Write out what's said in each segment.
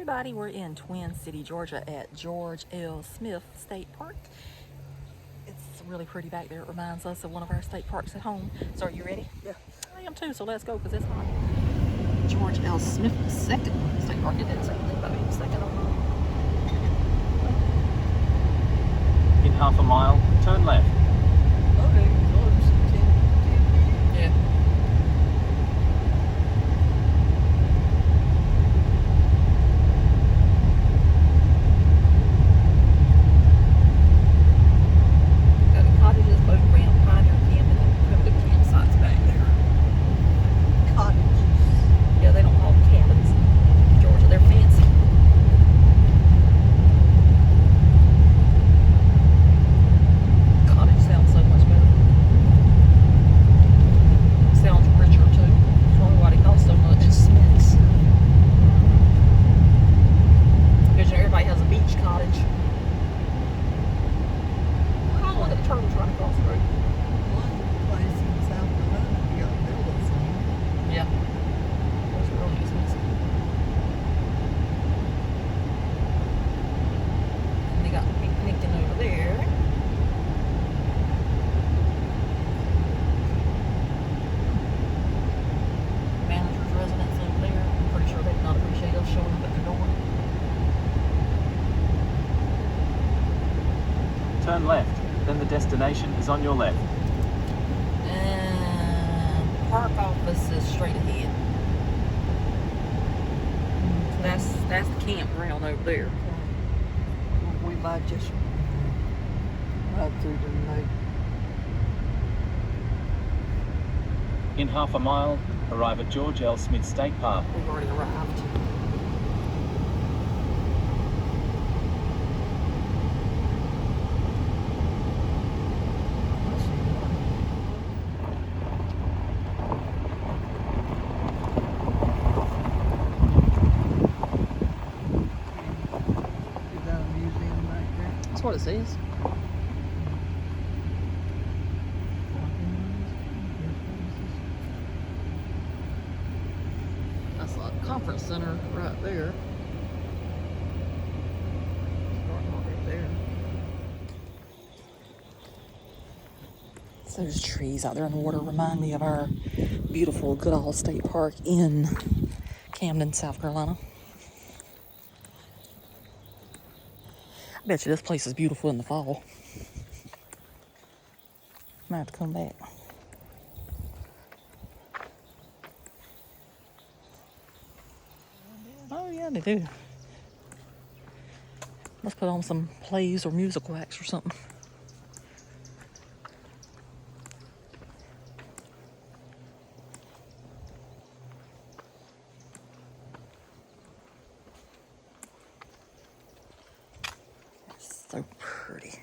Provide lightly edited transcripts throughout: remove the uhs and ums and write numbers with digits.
everybody, we're in Twin City, Georgia at George L. Smith State Park. It's really pretty back there. It reminds us of one of our state parks at home. So are you ready? Yeah. I am too, so let's go because it's hot. George L. Smith II State Park. It didn't say anything about being second on that. In half a mile, turn left. Okay, Yeah. Got the cottages, boat ramp, pioneer camping, and primitive campsites back there. cottages. Yeah, they don't call them cabins in Georgia. They're fancy. Cottage sounds so much better. Sounds richer too. That's probably why they cost so much. Smiths. Because everybody has a beach cottage. Oh, look at the turtles running across the road. One place in South Carolina, you got villas in. Yeah. Those are really expensive. And they got picnicking over there. Manager's residence over there. I'm pretty sure they did not appreciate us showing up at their door. Turn left, then the destination is on your left. And park office is straight ahead. That's the campground over there. We might just ride through the night. In half a mile, arrive at George L. Smith State Park. We've already arrived. Is that a museum right there? That's what it says. That's a conference center right there. Starting off right there. So those trees out there in the water remind me of our beautiful Goodall State Park in Camden, South Carolina. I bet you this place is beautiful in the fall. Might have to come back. Oh yeah, they do. Let's put on some plays or musical acts or something. It's so pretty.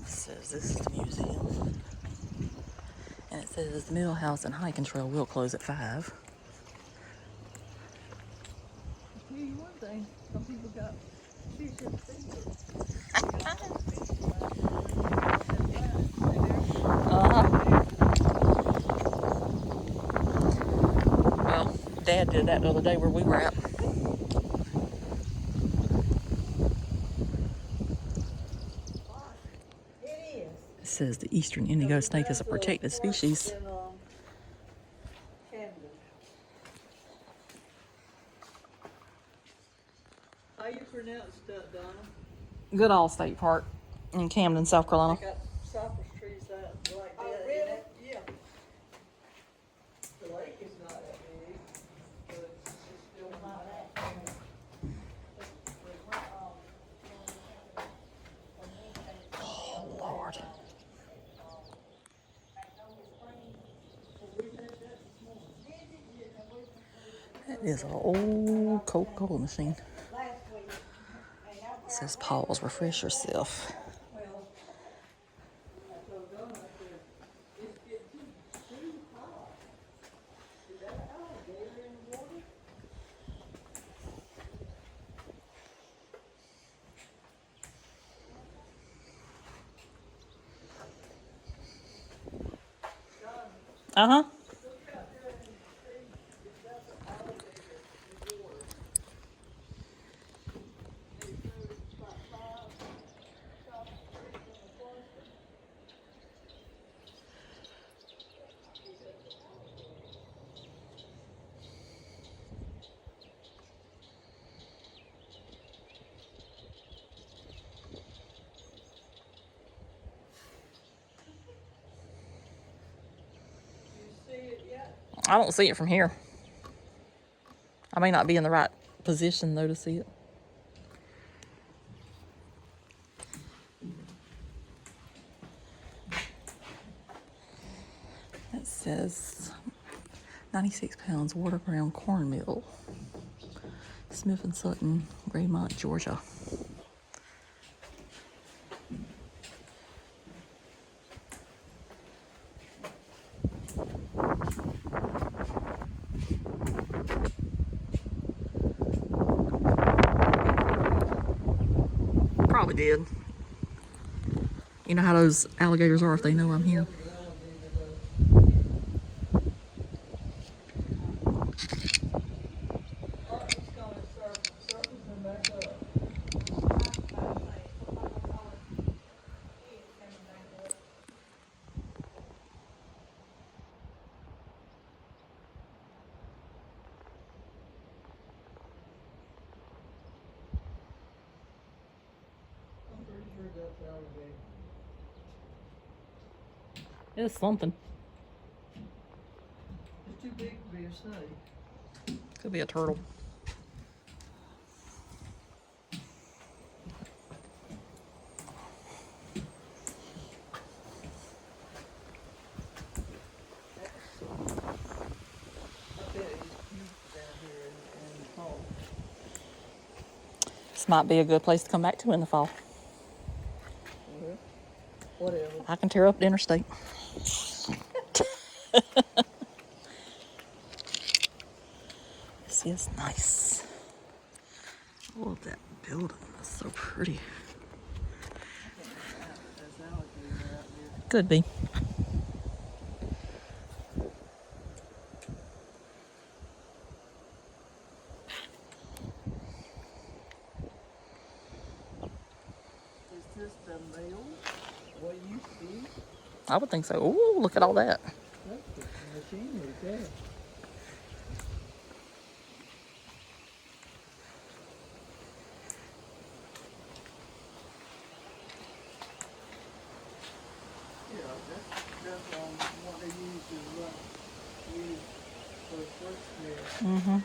Says this is the museum, and it says the Mill House and Hiking Trail will close at 5. Tell you one thing, some people got fish in the freezer. Well, Dad did that the other day where we were at. It is. It says the eastern indigo snake is a protected species. How you pronounce that, Donna? Goodall State Park in Camden, South Carolina. They got cypress trees out like that. Oh, really? Yeah. The lake is not that big, but it's still not that. Oh, Lord. That is an old Coca-Cola machine. It says pause, refresh yourself. Uh-huh. I don't see it from here. I may not be in the right position though to see it. It says 96 pounds Waterground cornmeal. Smith and Sutton, Graymont, Georgia. Probably did. You know how those alligators are if they know I'm here. I'm pretty sure that's alligator. It's something. It's too big to be a snake. Could be a turtle. I bet he's cute down here in the fall. This might be a good place to come back to in the fall. Well, whatever. I can tear up the interstate. This is nice. Oh, that building is so pretty. There's alligator out there. Could be. Is this the mail? What you see? I would think so. Ooh, look at all that. That's the machinery there. Yeah, that's what they use to use for the first there. Mm-hmm.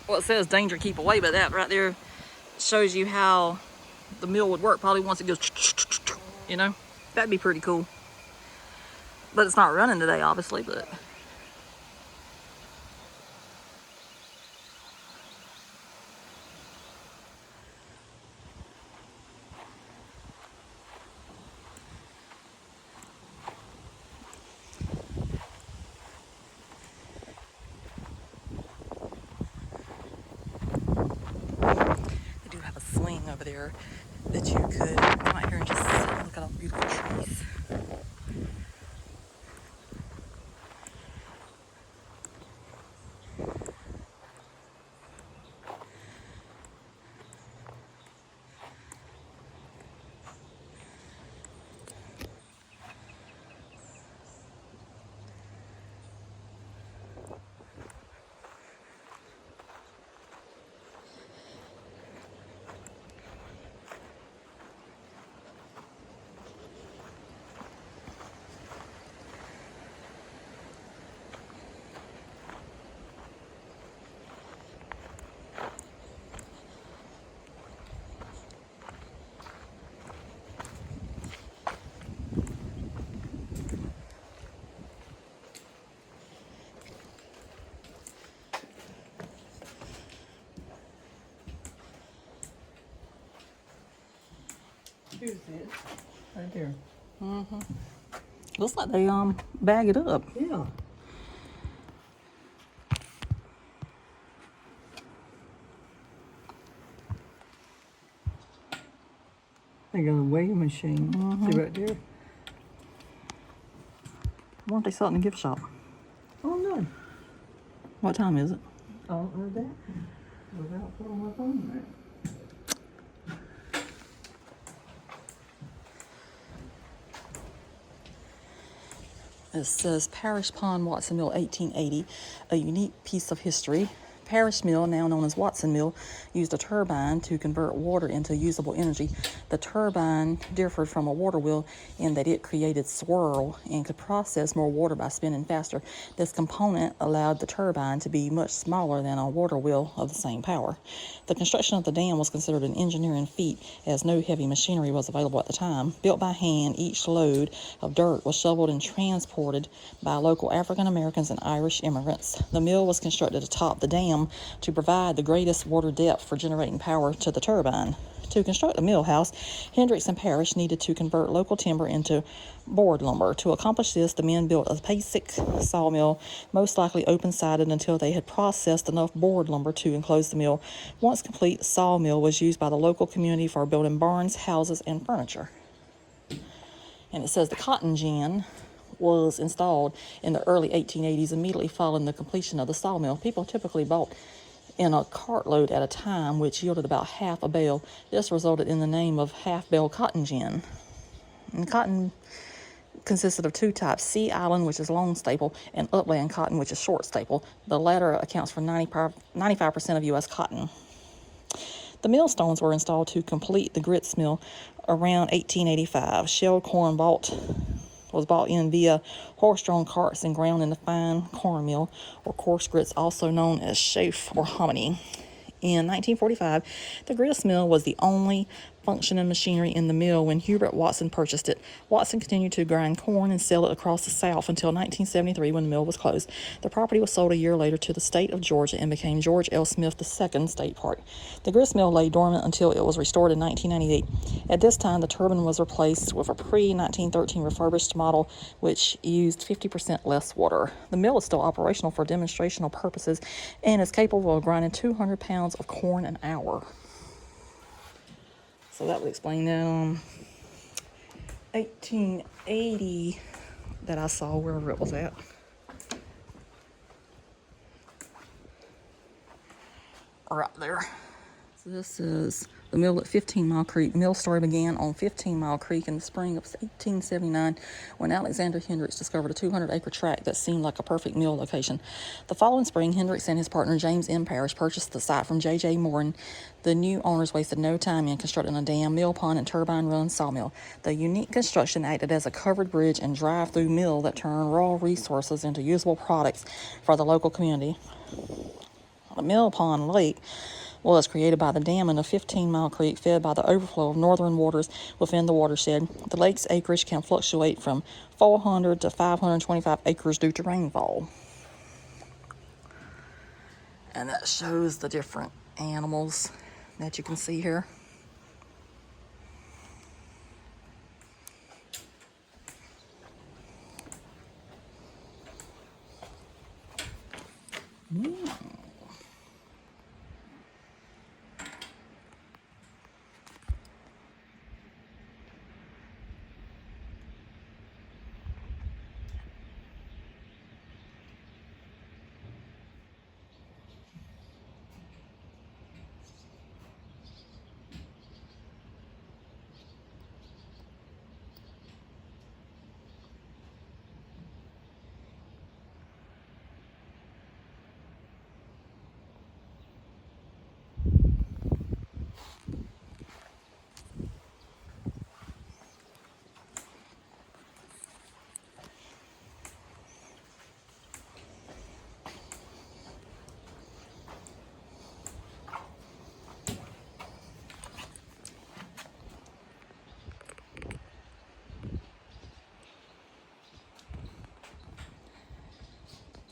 Well, it says danger, keep away, but that right there shows you how the mill would work. Probably once it goes, you know, that'd be pretty cool. But it's not running today, obviously, but. They do have a swing over there that you could come out here and just sit and look at all the beautiful trees. Here's this. Right there. Looks like they bag it up. Yeah. They got a weighing machine. See right there? Why aren't they selling in the gift shop? Oh no. What time is it? I don't know that. Without putting my phone there. It says Parish Pond Watson Mill 1880, a unique piece of history. Parish Mill, now known as Watson Mill, used a turbine to convert water into usable energy. The turbine differed from a water wheel in that it created swirl and could process more water by spinning faster. This component allowed the turbine to be much smaller than a water wheel of the same power. The construction of the dam was considered an engineering feat as no heavy machinery was available at the time. Built by hand, each load of dirt was shoveled and transported by local African Americans and Irish immigrants. The mill was constructed atop the dam to provide the greatest water depth for generating power to the turbine. To construct the mill house, Hendricks and Parrish needed to convert local timber into board lumber. To accomplish this, the men built a basic sawmill, most likely open-sided, until they had processed enough board lumber to enclose the mill. Once complete, the sawmill was used by the local community for building barns, houses, and furniture. And it says the cotton gin was installed in the early 1880s, immediately following the completion of the sawmill. People typically bought in a cartload at a time, which yielded about half a bale. This resulted in the name of half-bale cotton gin. And cotton consisted of two types: Sea Island, which is long staple, and upland cotton, which is short staple. The latter accounts for 95% of U.S. cotton. The millstones were installed to complete the grits mill around 1885. Shelled corn was bought in via horse-drawn carts and ground in the fine corn mill, or coarse grits, also known as chaff or hominy. In 1945, the grist mill was the only functioning machinery in the mill when Hubert Watson purchased it. Watson continued to grind corn and sell it across the South until 1973, when the mill was closed. The property was sold a year later to the state of Georgia and became George L. Smith II State Park. The grist mill lay dormant until it was restored in 1998. At this time, the turbine was replaced with a pre-1913 refurbished model, which used 50% less water. The mill is still operational for demonstrational purposes and is capable of grinding 200 pounds of corn an hour. So that would explain that 1880 that I saw wherever it was at. Right there. So this is the mill at 15 Mile Creek. Mill story began on 15 Mile Creek in the spring of 1879 when Alexander Hendricks discovered a 200-acre tract that seemed like a perfect mill location. The following spring, Hendricks and his partner James M. Parrish purchased the site from J.J. Morin. The new owners wasted no time in constructing a dam, mill pond, and turbine-run sawmill. The unique construction acted as a covered bridge and drive-through mill that turned raw resources into usable products for the local community. The Mill Pond Lake was created by the dam in a 15 Mile Creek, fed by the overflow of northern waters within the watershed. The lake's acreage can fluctuate from 400 to 525 acres due to rainfall. And that shows the different animals that you can see here.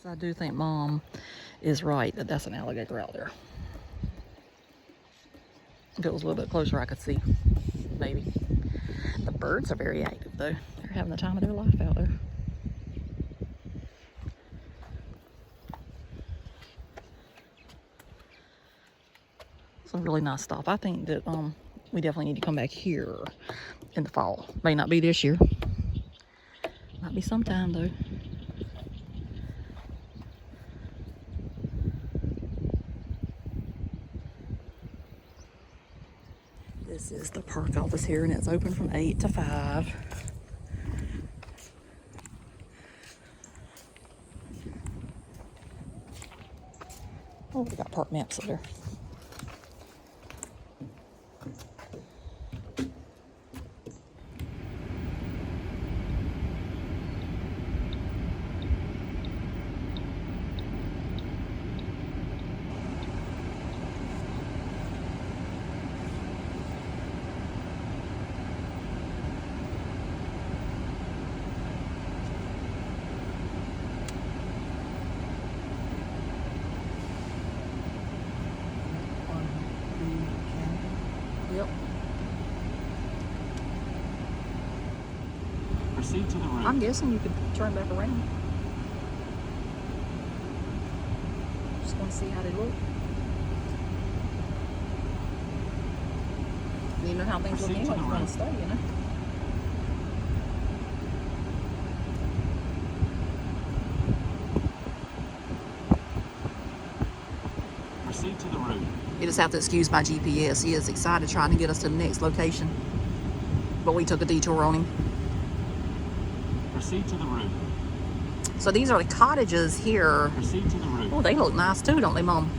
I do think Mom is right that that's an alligator out there. If it was a little bit closer, I could see, maybe. The birds are very active though. They're having the time of their life out there. It's a really nice stop. I think that we definitely need to come back here in the fall. May not be this year. Might be sometime though. This is the park office here, and it's open from 8 to 5. Oh, we got park maps up there. Yep. Proceed to the route. I'm guessing you could turn back around. Just want to see how they look. You know how things look Proceed to anyway. the You're going right. to stay, you know. Proceed to the route. You just have to excuse my GPS. He is excited trying to get us to the next location. But we took a detour on him. Proceed to the route. So these are the cottages here. Proceed to the route. Oh, they look nice too, don't they, Mom?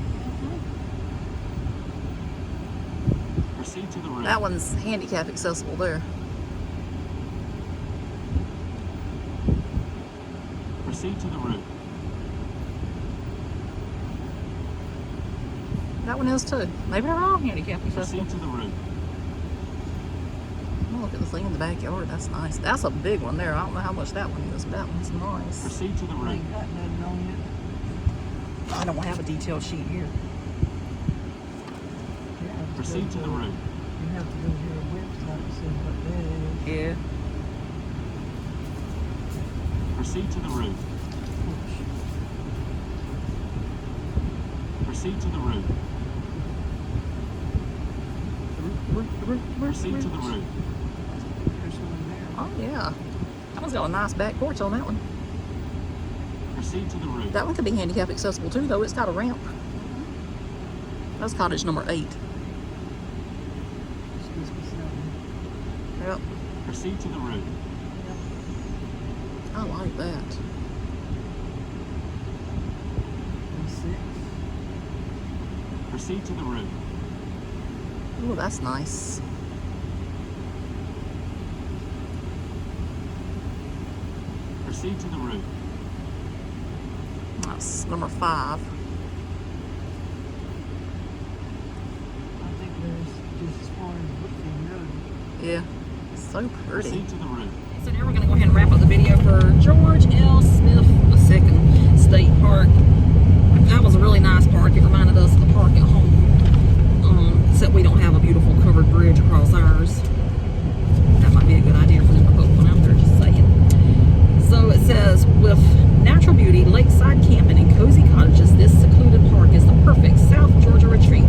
Proceed to the route. That one's handicap accessible there. Proceed to the route. That one is too. Maybe they're all handicap accessible. Proceed to the route. Oh, look at the thing in the backyard. That's nice. That's a big one there. I don't know how much that one is, but that one's nice. Proceed to the route. Ain't got nothing on it. I don't have a detailed sheet here. You have to Proceed go to the route. You have to go to your website and see what that is. Yeah. Proceed to the route. Proceed to the route. Proceed to the route. There's one there. Oh, yeah. That one's got a nice back porch on that one. Proceed to the route. That one could be handicap accessible too, though. It's got a ramp. That's cottage number 8. Excuse me, something. Yep. Proceed to the route. I like that. And 6. Proceed to the route. Oh, that's nice. Proceed to the route. That's number 5. I think there's just as far as Brookfield Road. Yeah. So pretty. Proceed to the route. So now we're going to go ahead and wrap up the video for George L. Smith II State Park. That was a really nice park. It reminded us of the park at home. Except we don't have a beautiful covered bridge across ours. That might be a good idea for them to put one out there, just saying. So it says, with natural beauty, lakeside camping, and cozy cottages, this secluded park is the perfect South Georgia retreat.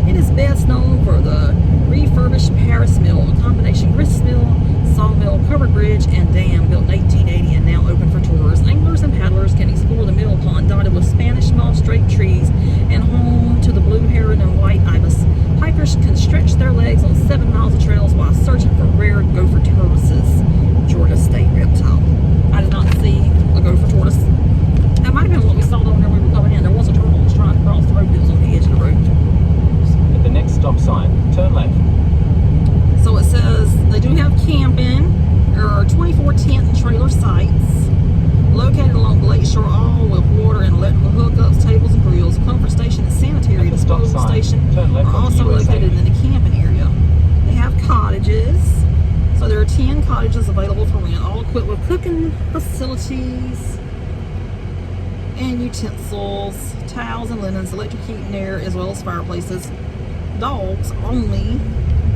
It is best known for the refurbished Paris Mill, a combination grist mill, sawmill, covered bridge, and dam built in 1880 and now open for tours. Anglers and paddlers can explore the mill pond dotted with Spanish moss draped trees and home to the blue heron and white ibis. Hikers can stretch their legs on 7 miles of trails while searching for rare gopher tortoises. Georgia State reptile. I did not see a gopher tortoise. That might have been what we saw down there when we were coming in. There was a turtle that was trying to cross the road. It was on the edge of the road. At the next stop sign, turn left. So it says they do have camping. There are 24 tent and trailer sites located along the lakeshore, all with water and electrical hookups, tables and grills. Comfort station and sanitary At the stop disposal sign, station turn left are onto also USA. located in the camping area. They have cottages. So there are 10 cottages available for rent, all equipped with cooking facilities and utensils, towels and linens, electric heat and air, as well as fireplaces. Dogs only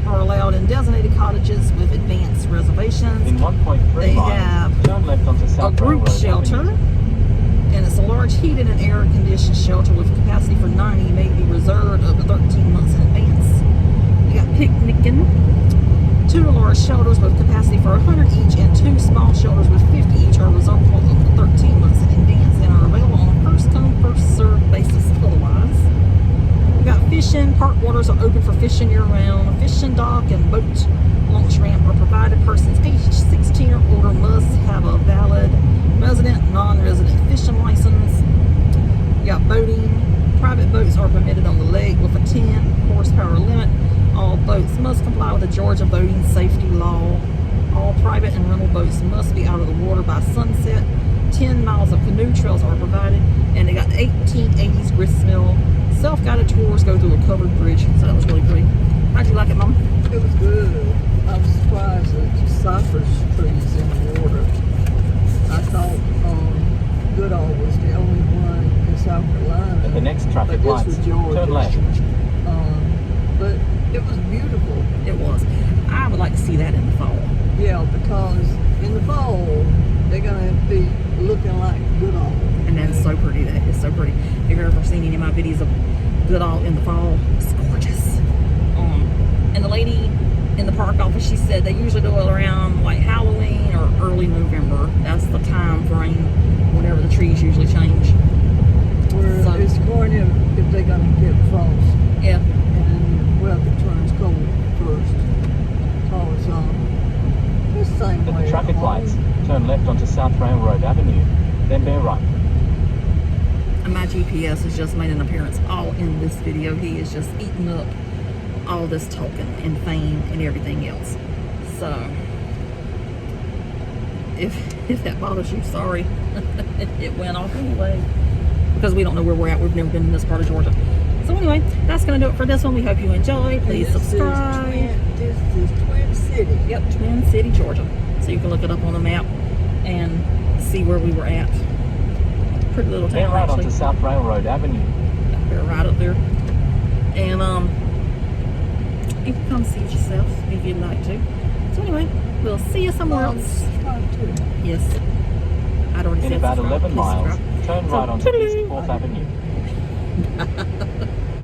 are allowed in designated cottages with advanced reservations. In 1.3 They miles, have turn left onto A South group Railroad shelter, Avenue. and it's a large heated and air conditioned shelter with capacity for 90, may be reserved up to 13 months in advance. You got picnicking, 2 large shelters with capacity for 100 each, and 2 small shelters with 50 each are reserved for up to 13 months in advance and are available on a first come, first served basis otherwise. We got fishing. Park waters are open for fishing year round. A fishing dock and boat launch ramp are provided. Persons aged 16 or older must have a valid resident, non-resident fishing license. You got boating. Private boats are permitted on the lake with a 10 horsepower limit. All boats must comply with the Georgia boating safety law. All private and rental boats must be out of the water by sunset. 10 miles of canoe trails are provided, and they got 1880s gristmill. Self-guided tours go through a covered bridge, so that was really pretty. How'd you like it, Mom? It was good. I was surprised at the cypress trees in the water. I thought Goodall was the only one in South Carolina. At the next traffic but lights, this was Georgia. turn left. But it was beautiful. It was. I would like to see that in the fall. Yeah, because in the fall, they're going to be looking like Goodall. And that is so pretty. That is so pretty. If you've ever seen any of my videos of Goodall in the fall, it's gorgeous. And the lady in the park office, she said they usually do it around like Halloween or early November. That's the time frame whenever the trees usually change. Where So- it's going if they're going to get frost. Yeah. And well, if it turns cold first. Cause it's the same At way. the traffic at home. lights, turn left onto South Railroad Avenue, then bear right. And my GPS has just made an appearance all in this video. He is just eating up all this talking and fame and everything else. So, if that bothers you, sorry. It went off anyway. Because we don't know where we're at. We've never been in this part of Georgia. So anyway, that's going to do it for this one. We hope you enjoy. Please And subscribe. This is Twin City. Yep, Twin City, Georgia. So you can look it up on the map and see where we were at. Pretty little Bear town, right actually. onto South Railroad Avenue. We're right up there. And you can come see it yourself if you'd like to. So anyway, we'll see you somewhere else. Subscribe too. Yes. I'd already In said about subscribe. 11 Please miles, subscribe. turn So, right onto toodaloo. East 4th Avenue.